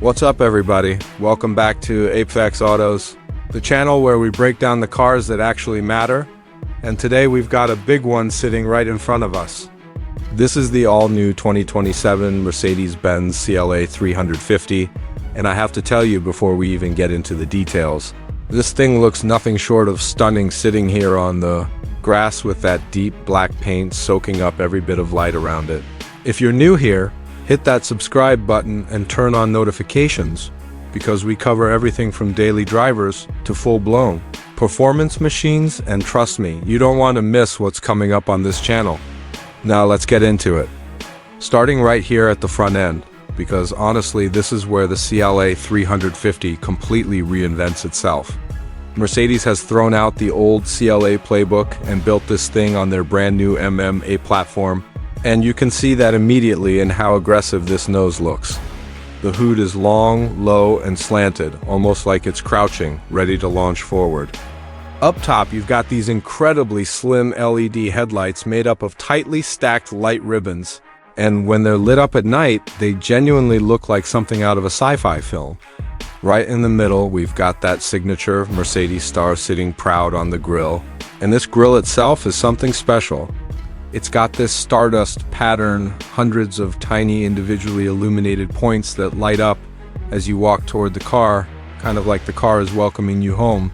What's up everybody? Welcome back to Apex Autos, the channel where we break down the cars that actually matter. And today we've got a big one sitting right in front of us. This is the all-new 2027 Mercedes-Benz CLA 350, and I have to tell you before we even get into the details, this thing looks nothing short of stunning sitting here on the grass with that deep black paint soaking up every bit of light around it. If you're new here, hit that subscribe button and turn on notifications, because we cover everything from daily drivers to full-blown performance machines, and trust me, you don't want to miss what's coming up on this channel. Now let's get into it. Starting right here at the front end, because honestly this is where the CLA 350 completely reinvents itself. Mercedes has thrown out the old CLA playbook and built this thing on their brand new MMA platform, and you can see that immediately in how aggressive this nose looks. The hood is long, low, and slanted, almost like it's crouching, ready to launch forward. Up top, you've got these incredibly slim LED headlights made up of tightly stacked light ribbons, and when they're lit up at night, they genuinely look like something out of a sci-fi film. Right in the middle, we've got that signature Mercedes star sitting proud on the grille, and this grille itself is something special. It's got this stardust pattern, hundreds of tiny individually illuminated points that light up as you walk toward the car, kind of like the car is welcoming you home.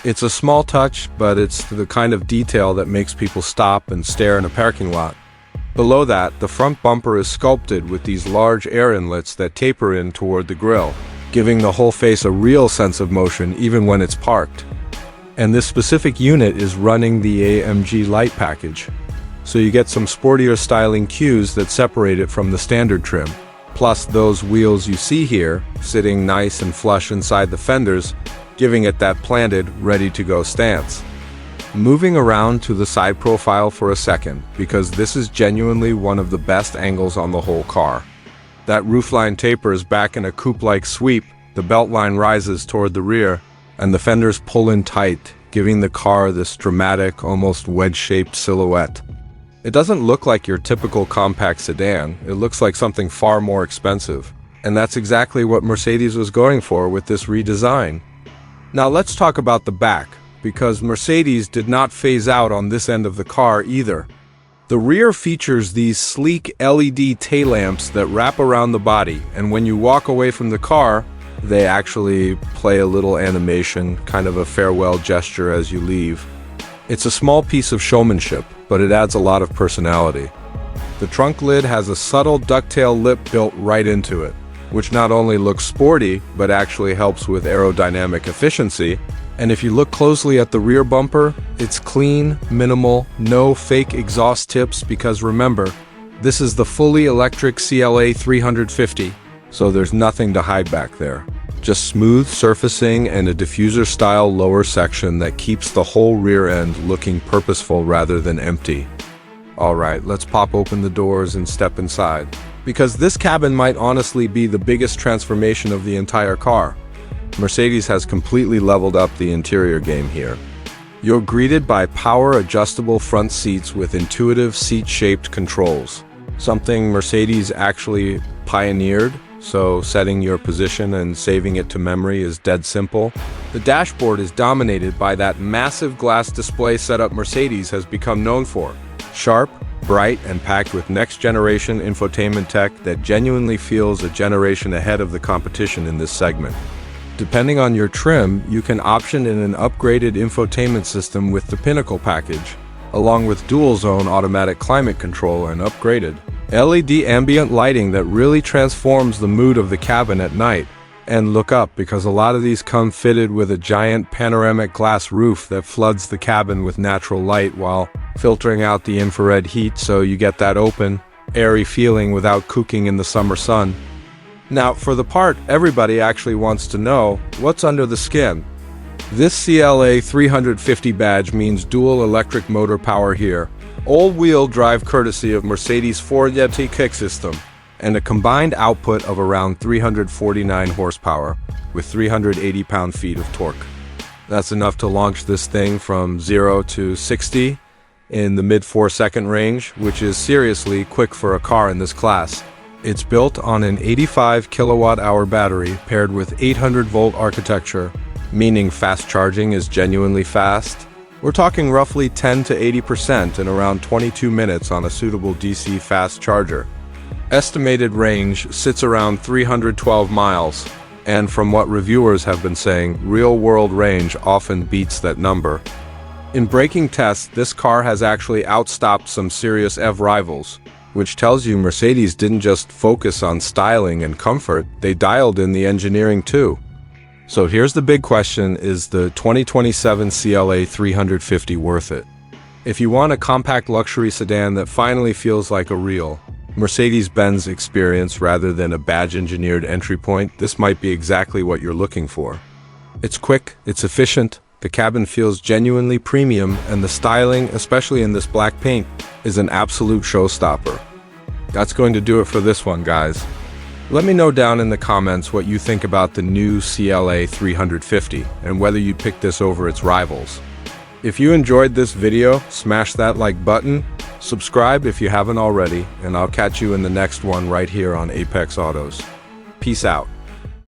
It's a small touch, but it's the kind of detail that makes people stop and stare in a parking lot. Below that, the front bumper is sculpted with these large air inlets that taper in toward the grille, giving the whole face a real sense of motion even when it's parked. And this specific unit is running the AMG Light package, so you get some sportier styling cues that separate it from the standard trim. Plus those wheels you see here, sitting nice and flush inside the fenders, giving it that planted, ready-to-go stance. Moving around to the side profile for a second, because this is genuinely one of the best angles on the whole car. That roofline tapers back in a coupe-like sweep, the beltline rises toward the rear, and the fenders pull in tight, giving the car this dramatic, almost wedge-shaped silhouette. It doesn't look like your typical compact sedan, it looks like something far more expensive. And that's exactly what Mercedes was going for with this redesign. Now let's talk about the back, because Mercedes did not phase out on this end of the car either. The rear features these sleek LED tail lamps that wrap around the body, and when you walk away from the car, they actually play a little animation, kind of a farewell gesture as you leave. It's a small piece of showmanship, but it adds a lot of personality. The trunk lid has a subtle ducktail lip built right into it, which not only looks sporty, but actually helps with aerodynamic efficiency. And if you look closely at the rear bumper, it's clean, minimal, no fake exhaust tips, because remember, this is the fully electric CLA 350, so there's nothing to hide back there. Just smooth surfacing and a diffuser-style lower section that keeps the whole rear end looking purposeful rather than empty. Alright, let's pop open the doors and step inside, because this cabin might honestly be the biggest transformation of the entire car. Mercedes has completely leveled up the interior game here. You're greeted by power-adjustable front seats with intuitive seat-shaped controls, something Mercedes actually pioneered. So setting your position and saving it to memory is dead simple. The dashboard is dominated by that massive glass display setup Mercedes has become known for. Sharp, bright, and packed with next-generation infotainment tech that genuinely feels a generation ahead of the competition in this segment. Depending on your trim, you can option in an upgraded infotainment system with the Pinnacle package, along with dual-zone automatic climate control and upgraded LED ambient lighting that really transforms the mood of the cabin at night. And look up, because a lot of these come fitted with a giant panoramic glass roof that floods the cabin with natural light while filtering out the infrared heat, so you get that open, airy feeling without cooking in the summer sun. Now, for the part everybody actually wants to know, what's under the skin? This CLA 350 badge means dual electric motor power here, all-wheel drive courtesy of Mercedes 4Yeti kick system, and a combined output of around 349 horsepower with 380 pound-feet of torque. That's enough to launch this thing from 0 to 60 in the mid 4-second range, which is seriously quick for a car in this class. It's built on an 85 kilowatt-hour battery paired with 800-volt architecture, meaning fast charging is genuinely fast. We're talking roughly 10 to 80% in around 22 minutes on a suitable DC fast charger. Estimated range sits around 312 miles, and from what reviewers have been saying, real-world range often beats that number. In braking tests, this car has actually outstopped some serious EV rivals, which tells you Mercedes didn't just focus on styling and comfort, they dialed in the engineering too. So here's the big question, is the 2027 CLA 350 worth it? If you want a compact luxury sedan that finally feels like a real Mercedes-Benz experience rather than a badge-engineered entry point, this might be exactly what you're looking for. It's quick, it's efficient, the cabin feels genuinely premium, and the styling, especially in this black paint, is an absolute showstopper. That's going to do it for this one, guys. Let me know down in the comments what you think about the new CLA 350 and whether you'd pick this over its rivals. If you enjoyed this video, smash that like button, subscribe if you haven't already, and I'll catch you in the next one right here on Apex Autos. Peace out.